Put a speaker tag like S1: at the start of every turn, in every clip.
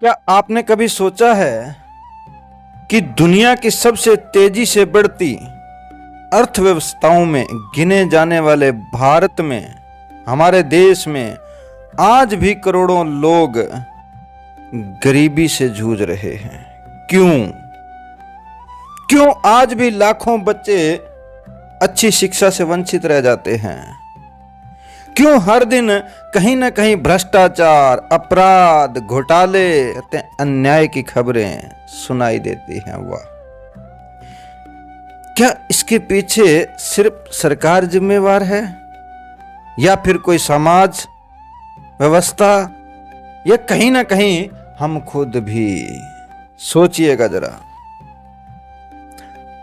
S1: क्या आपने कभी सोचा है कि दुनिया की सबसे तेजी से बढ़ती अर्थव्यवस्थाओं में गिने जाने वाले भारत में, हमारे देश में आज भी करोड़ों लोग गरीबी से जूझ रहे हैं? क्यों क्यों आज भी लाखों बच्चे अच्छी शिक्षा से वंचित रह जाते हैं? क्यों हर दिन कहीं ना कहीं भ्रष्टाचार, अपराध, घोटाले, अन्याय की खबरें सुनाई देती हैं? वाह! क्या इसके पीछे सिर्फ सरकार जिम्मेवार है या फिर कोई समाज व्यवस्था, या कहीं ना कहीं हम खुद भी? सोचिएगा जरा।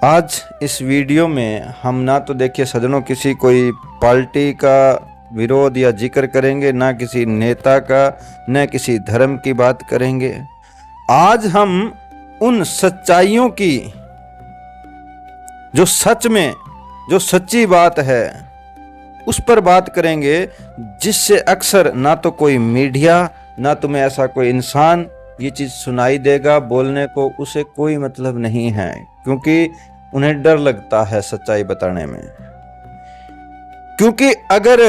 S1: आज इस वीडियो में हम ना तो देखिए सज्जनों किसी कोई पार्टी का विरोध या जिक्र करेंगे, ना किसी नेता का, न किसी धर्म की बात करेंगे। आज हम उन सच्चाइयों की, जो सच में जो सच्ची बात है, उस पर बात करेंगे, जिससे अक्सर ना तो कोई मीडिया, ना तुम्हें ऐसा कोई इंसान ये चीज सुनाई देगा। बोलने को उसे कोई मतलब नहीं है, क्योंकि उन्हें डर लगता है सच्चाई बताने में। क्योंकि अगर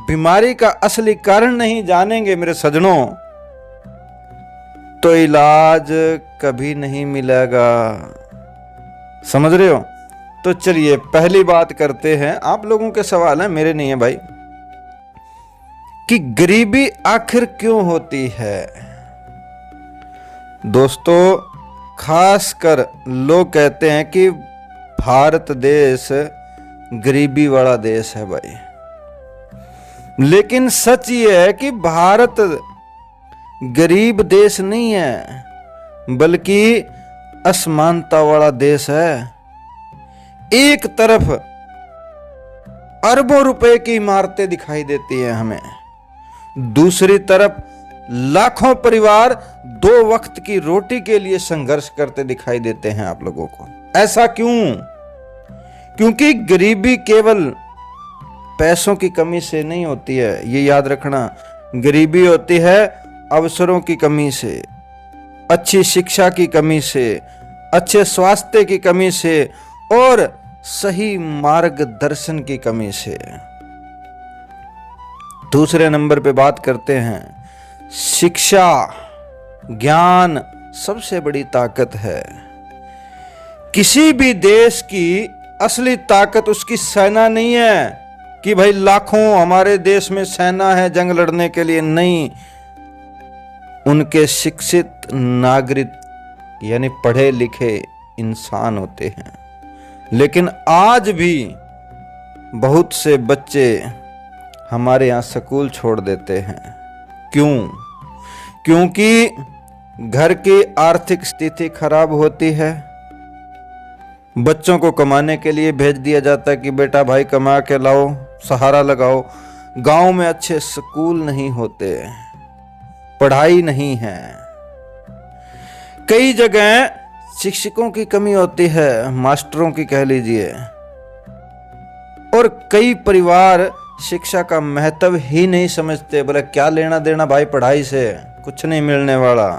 S1: बीमारी का असली कारण नहीं जानेंगे मेरे सज्जनों, तो इलाज कभी नहीं मिलेगा। समझ रहे हो? तो चलिए पहली बात करते हैं। आप लोगों के सवाल हैं, मेरे नहीं है भाई, कि गरीबी आखिर क्यों होती है। दोस्तों, खासकर लोग कहते हैं कि भारत देश गरीबी वाला देश है भाई, लेकिन सच ये है कि भारत गरीब देश नहीं है, बल्कि असमानता वाला देश है। एक तरफ अरबों रुपए की इमारतें दिखाई देती हैं हमें, दूसरी तरफ लाखों परिवार 2 वक्त की रोटी के लिए संघर्ष करते दिखाई देते हैं आप लोगों को। ऐसा क्यों? क्योंकि गरीबी केवल पैसों की कमी से नहीं होती है, ये याद रखना। गरीबी होती है अवसरों की कमी से, अच्छी शिक्षा की कमी से, अच्छे स्वास्थ्य की कमी से और सही मार्गदर्शन की कमी से। दूसरे नंबर पे बात करते हैं, शिक्षा, ज्ञान सबसे बड़ी ताकत है। किसी भी देश की असली ताकत उसकी सेना नहीं है कि भाई लाखों हमारे देश में सेना है जंग लड़ने के लिए। नहीं, उनके शिक्षित नागरिक यानी पढ़े लिखे इंसान होते हैं। लेकिन आज भी बहुत से बच्चे हमारे यहाँ स्कूल छोड़ देते हैं। क्यों? क्योंकि घर की आर्थिक स्थिति खराब होती है। बच्चों को कमाने के लिए भेज दिया जाता है कि बेटा भाई कमा के लाओ, सहारा लगाओ। गांव में अच्छे स्कूल नहीं होते, पढ़ाई नहीं है। कई जगह शिक्षकों की कमी होती है, मास्टरों की कह लीजिए। और कई परिवार शिक्षा का महत्व ही नहीं समझते। बोले क्या लेना देना भाई पढ़ाई से, कुछ नहीं मिलने वाला।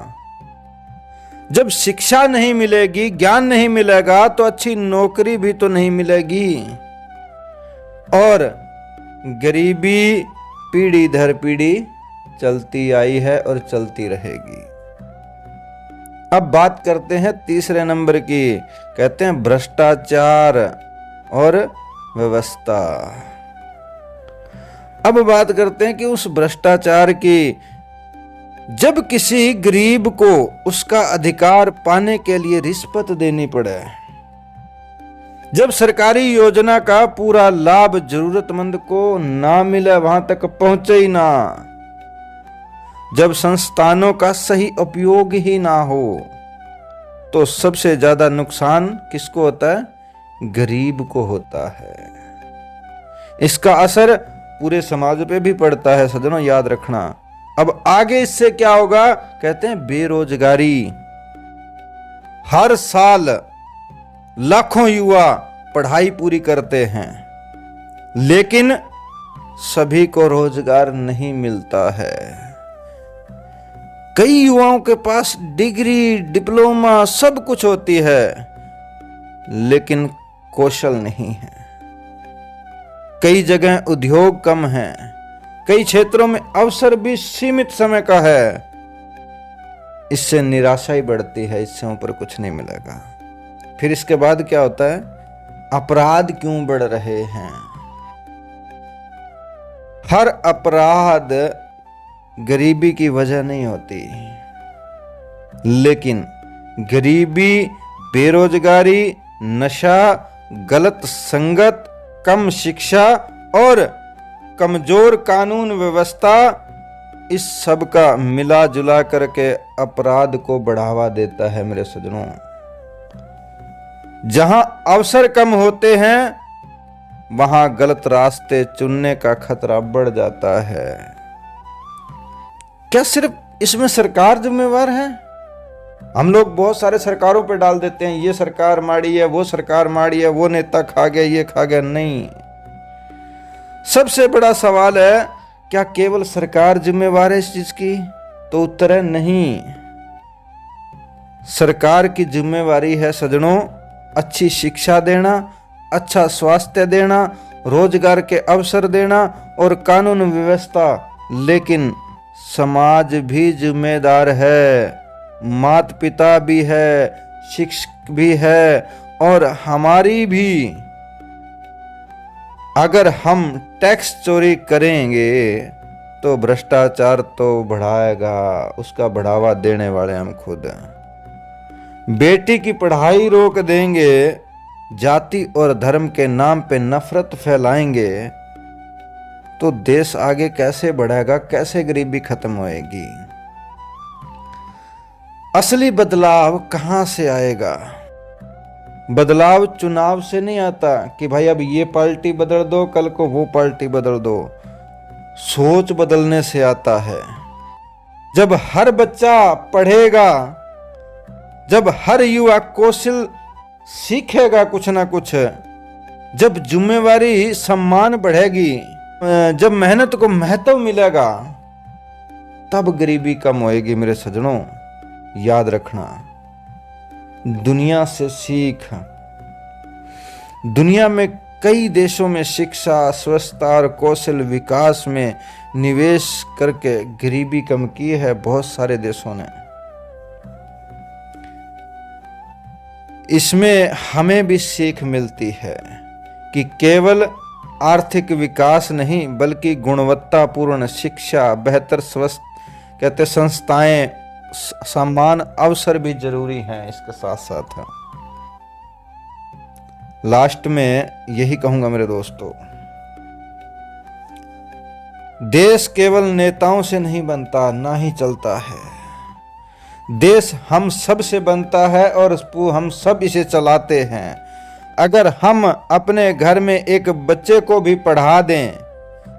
S1: जब शिक्षा नहीं मिलेगी, ज्ञान नहीं मिलेगा, तो अच्छी नौकरी भी तो नहीं मिलेगी। और गरीबी पीढ़ी दर पीढ़ी चलती आई है और चलती रहेगी। अब बात करते हैं तीसरे नंबर की, कहते हैं भ्रष्टाचार और व्यवस्था। अब बात करते हैं कि उस भ्रष्टाचार की। जब किसी गरीब को उसका अधिकार पाने के लिए रिश्वत देनी पड़े, जब सरकारी योजना का पूरा लाभ जरूरतमंद को ना मिले, वहां तक पहुंचे ही ना, जब संस्थानों का सही उपयोग ही ना हो, तो सबसे ज्यादा नुकसान किसको होता है? गरीब को होता है। इसका असर पूरे समाज पे भी पड़ता है सज्जनों, याद रखना। अब आगे इससे क्या होगा? कहते हैं बेरोजगारी। हर साल लाखों युवा पढ़ाई पूरी करते हैं, लेकिन सभी को रोजगार नहीं मिलता है। कई युवाओं के पास डिग्री, डिप्लोमा सब कुछ होती है, लेकिन कौशल नहीं है। कई जगह उद्योग कम हैं, कई क्षेत्रों में अवसर भी सीमित समय का है। इससे निराशा ही बढ़ती है, इससे ऊपर कुछ नहीं मिलेगा। फिर इसके बाद क्या होता है? अपराध क्यों बढ़ रहे हैं? हर अपराध गरीबी की वजह नहीं होती, लेकिन गरीबी, बेरोजगारी, नशा, गलत संगत, कम शिक्षा और कमजोर कानून व्यवस्था, इस सब का मिला जुला करके अपराध को बढ़ावा देता है मेरे सज्जनों। जहां अवसर कम होते हैं, वहां गलत रास्ते चुनने का खतरा बढ़ जाता है। क्या सिर्फ इसमें सरकार जिम्मेवार है? हम लोग बहुत सारे सरकारों पे डाल देते हैं, ये सरकार माड़ी है, वो सरकार माड़ी है, वो नेता खा गया, ये खा गया। नहीं, सबसे बड़ा सवाल है, क्या केवल सरकार जिम्मेवार है इस चीज की? तो उत्तर है नहीं। सरकार की जिम्मेवारी है सज्जनों, अच्छी शिक्षा देना, अच्छा स्वास्थ्य देना, रोजगार के अवसर देना और कानून व्यवस्था। लेकिन समाज भी जिम्मेदार है, माता पिता भी है, शिक्षक भी है और हमारी भी। अगर हम टैक्स चोरी करेंगे तो भ्रष्टाचार तो बढ़ाएगा, उसका बढ़ावा देने वाले हम खुद हैं। बेटी की पढ़ाई रोक देंगे, जाति और धर्म के नाम पे नफरत फैलाएंगे, तो देश आगे कैसे बढ़ेगा? कैसे गरीबी खत्म होएगी? असली बदलाव कहां से आएगा? बदलाव चुनाव से नहीं आता कि भाई अब ये पार्टी बदल दो, कल को वो पार्टी बदल दो। सोच बदलने से आता है। जब हर बच्चा पढ़ेगा, जब हर युवा कौशल सीखेगा कुछ ना कुछ, जब जिम्मेवारी, सम्मान बढ़ेगी, जब मेहनत को महत्व मिलेगा, तब गरीबी कम होएगी मेरे सज्जनों। याद रखना, दुनिया से सीख। दुनिया में कई देशों में शिक्षा, स्वच्छता और कौशल विकास में निवेश करके गरीबी कम की है बहुत सारे देशों ने। इसमें हमें भी सीख मिलती है कि केवल आर्थिक विकास नहीं बल्कि गुणवत्तापूर्ण शिक्षा, बेहतर स्वास्थ्य संस्थाएं, समान अवसर भी जरूरी हैं। इसके साथ साथ लास्ट में यही कहूंगा मेरे दोस्तों, देश केवल नेताओं से नहीं बनता, ना ही चलता है। देश हम सब से बनता है और हम सब इसे चलाते हैं। अगर हम अपने घर में एक बच्चे को भी पढ़ा दें,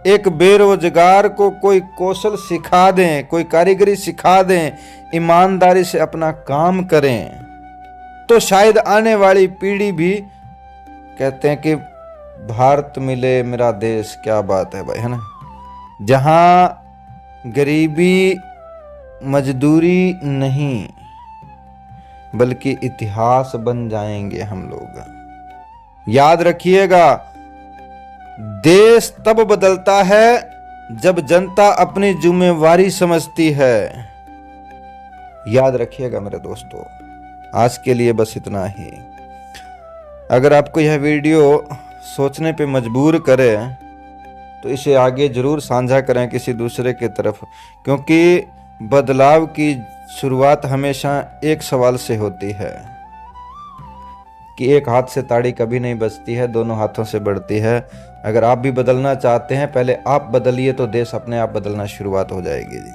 S1: एक बेरोजगार को कोई कौशल सिखा दें, कोई कारीगरी सिखा दें, ईमानदारी से अपना काम करें, तो शायद आने वाली पीढ़ी भी कहते हैं कि भारत मिले मेरा देश, क्या बात है भाई, है ना। जहां गरीबी, मजदूरी नहीं बल्कि इतिहास बन जाएंगे हम लोग। याद रखिएगा, देश तब बदलता है जब जनता अपनी जिम्मेवारी समझती है। याद रखिएगा मेरे दोस्तों। आज के लिए बस इतना ही। अगर आपको यह वीडियो सोचने पे मजबूर करे तो इसे आगे जरूर साझा करें किसी दूसरे की तरफ, क्योंकि बदलाव की शुरुआत हमेशा एक सवाल से होती है कि एक हाथ से ताड़ी कभी नहीं बजती है, दोनों हाथों से बढ़ती है। अगर आप भी बदलना चाहते हैं, पहले आप बदलिए तो देश अपने आप बदलना शुरुआत हो जाएगी जी।